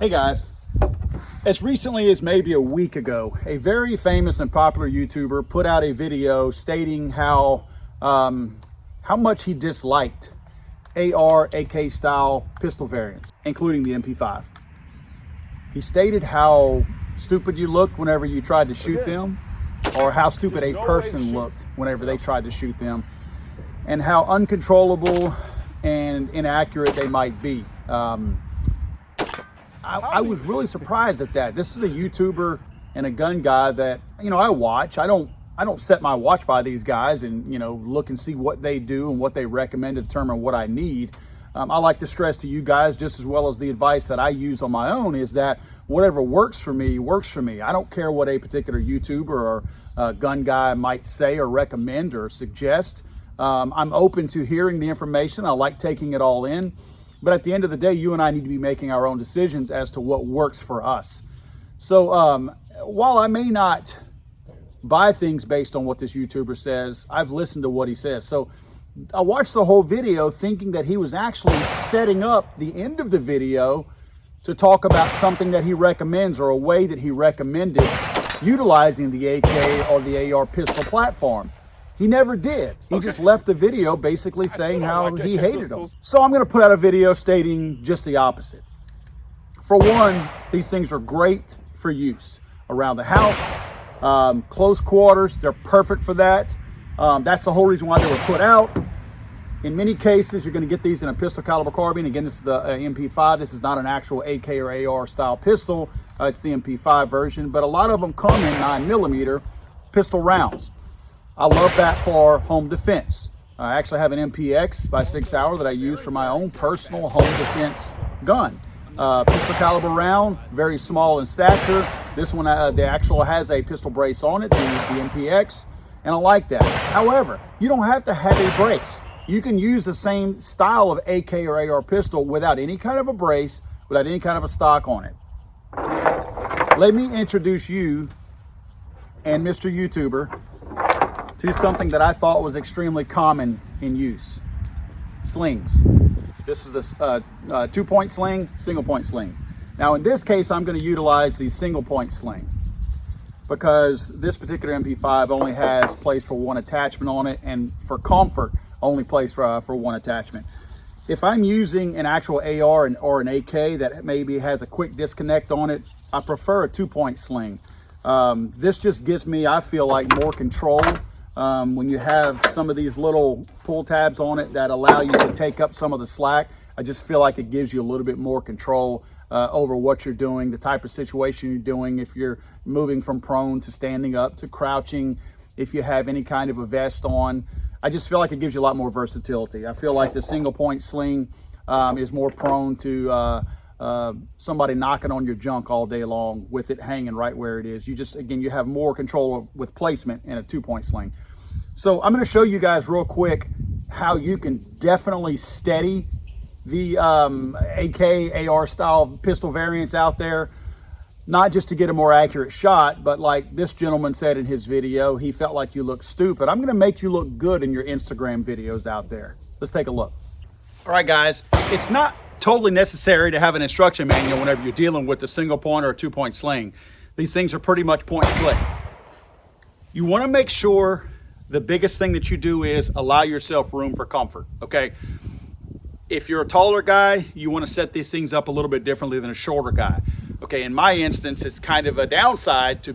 Hey guys, as recently as maybe a week ago, a very famous and popular YouTuber put out a video stating how much he disliked AR, AK style pistol variants, including the MP5. He stated how stupid you looked whenever you tried to shoot them, or how stupid a person looked whenever they tried to shoot them, and how uncontrollable and inaccurate they might be. I was really surprised at that. This is a YouTuber and a gun guy that, I watch. I don't set my watch by these guys and, look and see what they do and what they recommend to determine what I need. I like to stress to you guys, just as well as the advice that I use on my own, is that whatever works for me, works for me. I don't care what a particular YouTuber or gun guy might say or recommend or suggest. I'm open to hearing the information. I like taking it all in. But at the end of the day, you and I need to be making our own decisions as to what works for us. So while I may not buy things based on what this YouTuber says, I've listened to what he says. So I watched the whole video thinking that he was actually setting up the end of the video to talk about something that he recommends, or a way that he recommended utilizing the AK or the AR pistol platform. He never did. He just left the video basically saying how he hated them. So I'm going to put out a video stating just the opposite. For one, these things are great for use around the house, close quarters. They're perfect for that. That's the whole reason why they were put out. In many cases, you're going to get these in a pistol caliber carbine. Again, this is the MP5. This is not an actual AK or AR style pistol. It's the MP5 version, but a lot of them come in 9mm pistol rounds. I love that for home defense. I actually have an MPX by 6 Hour that I use for my own personal home defense gun. Pistol caliber round, very small in stature. This one, the actual has a pistol brace on it, the MPX, and I like that. However, you don't have to have a brace. You can use the same style of AK or AR pistol without any kind of a brace, without any kind of a stock on it. Let me introduce you and Mr. YouTuber to something that I thought was extremely common in use: slings. This is a 2-point sling, single-point sling. Now in this case, I'm going to utilize the single-point sling because this particular MP5 only has place for one attachment on it, and for comfort, only place for one attachment. If I'm using an actual AR or an AK that maybe has a quick disconnect on it, I prefer a 2-point sling. This just gives me, I feel like, more control. When you have some of these little pull tabs on it that allow you to take up some of the slack, I just feel like it gives you a little bit more control over what you're doing, the type of situation you're doing, if you're moving from prone to standing up to crouching, if you have any kind of a vest on. I just feel like it gives you a lot more versatility. I feel like the single point sling is more prone to somebody knocking on your junk all day long with it hanging right where it is. You have more control with placement in a 2-point sling. So I'm going to show you guys real quick how you can definitely steady the AK, AR style pistol variants out there, not just to get a more accurate shot, but like this gentleman said in his video, he felt like you looked stupid. I'm going to make you look good in your Instagram videos out there. Let's take a look. All right, guys, it's not totally necessary to have an instruction manual whenever you're dealing with a single point or a 2-point sling. These things are pretty much point and click. You want to make sure the biggest thing that you do is allow yourself room for comfort, okay? If you're a taller guy, you want to set these things up a little bit differently than a shorter guy. Okay, in my instance, it's kind of a downside to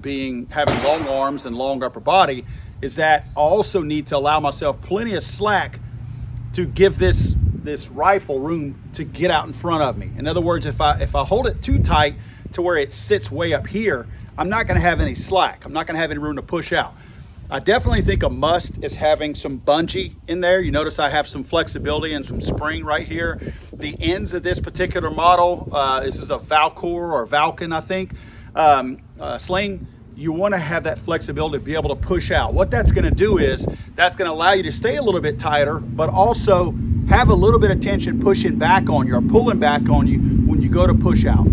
having long arms and long upper body, is that I also need to allow myself plenty of slack to give this rifle room to get out in front of me. In other words, if I hold it too tight to where it sits way up here, I'm not going to have any slack. I'm not going to have any room to push out. I definitely think a must is having some bungee in there. You notice I have some flexibility and some spring right here. The ends of this particular model, this is a Valcor or Valken, I think, sling. You want to have that flexibility to be able to push out. What that's going to do is that's going to allow you to stay a little bit tighter, but also have a little bit of tension pushing back on you or pulling back on you when you go to push out.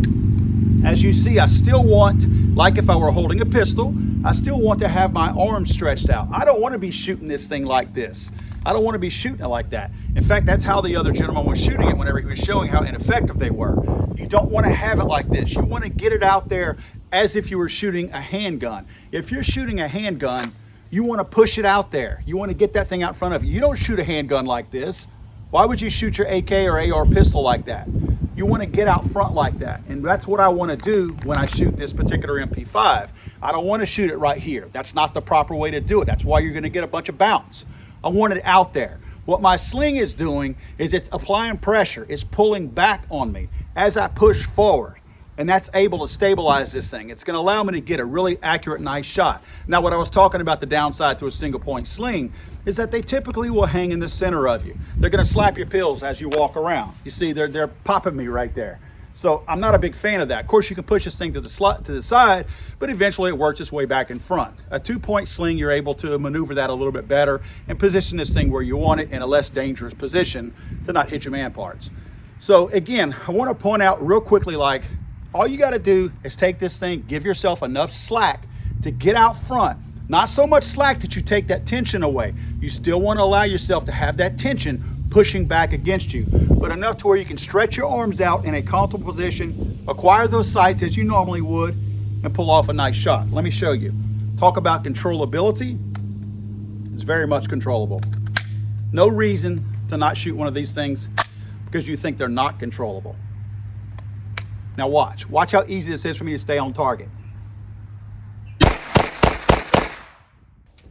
As you see, I still want like if I were holding a pistol, I still want to have my arms stretched out. I don't want to be shooting this thing like this. I don't want to be shooting it like that. In fact, that's how the other gentleman was shooting it whenever he was showing how ineffective they were. You don't want to have it like this. You want to get it out there as if you were shooting a handgun. If you're shooting a handgun, you want to push it out there. You want to get that thing out in front of you. You don't shoot a handgun like this. Why would you shoot your AK or AR pistol like that? You want to get out front like that. And that's what I want to do when I shoot this particular MP5. I don't want to shoot it right here. That's not the proper way to do it. That's why you're going to get a bunch of bounce. I want it out there. What my sling is doing is it's applying pressure. It's pulling back on me as I push forward. And that's able to stabilize this thing. It's going to allow me to get a really accurate, nice shot. Now, what I was talking about, the downside to a single point sling, is that they typically will hang in the center of you. They're going to slap your pills as you walk around. You see, they're popping me right there. So I'm not a big fan of that. Of course, you can push this thing to the side, but eventually it works its way back in front. A 2-point sling, you're able to maneuver that a little bit better and position this thing where you want it in a less dangerous position to not hit your man parts. So again, I want to point out real quickly, like, all you got to do is take this thing, give yourself enough slack to get out front. Not so much slack that you take that tension away. You still want to allow yourself to have that tension pushing back against you, but enough to where you can stretch your arms out in a comfortable position, acquire those sights as you normally would, and pull off a nice shot. Let me show you. Talk about controllability. It's very much controllable. No reason to not shoot one of these things because you think they're not controllable. Now watch. Watch how easy this is for me to stay on target.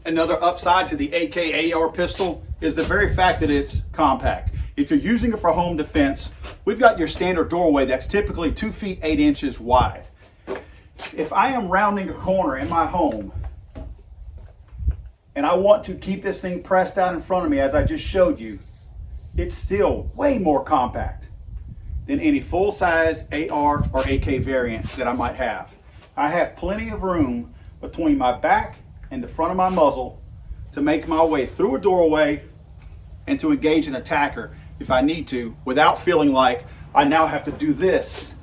Another upside to the AK AR pistol is the very fact that it's compact. If you're using it for home defense, we've got your standard doorway that's typically 2 feet 8 inches wide. If I am rounding a corner in my home and I want to keep this thing pressed out in front of me as I just showed you, it's still way more compact than any full-size AR or AK variant that I might have. I have plenty of room between my back and the front of my muzzle to make my way through a doorway and to engage an attacker if I need to, without feeling like I now have to do this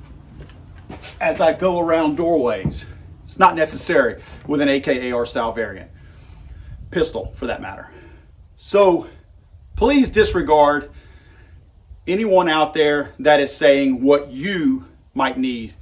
as I go around doorways. It's not necessary with an AK AR style variant. Pistol, for that matter. So please disregard anyone out there that is saying what you might need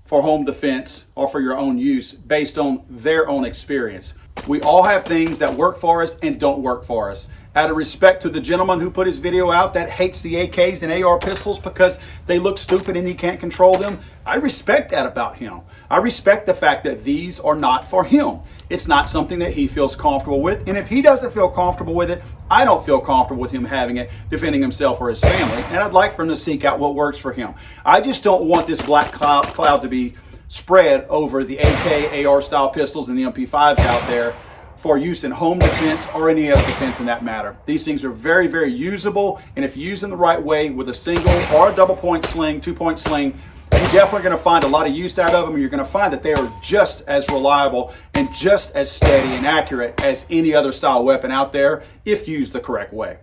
for home defense or for your own use based on their own experience. We all have things that work for us and don't work for us. Out of respect to the gentleman who put his video out that hates the AKs and AR pistols because they look stupid and he can't control them, I respect that about him. I respect the fact that these are not for him. It's not something that he feels comfortable with, and if he doesn't feel comfortable with it, I don't feel comfortable with him having it, defending himself or his family, and I'd like for him to seek out what works for him. I just don't want this black cloud to be spread over the AK, AR style pistols and the MP5s out there for use in home defense or any other defense in that matter. These things are very, very usable, and if you use them the right way with a single or a double point sling, 2-point sling, you're definitely going to find a lot of use out of them, and you're going to find that they are just as reliable and just as steady and accurate as any other style weapon out there if used the correct way.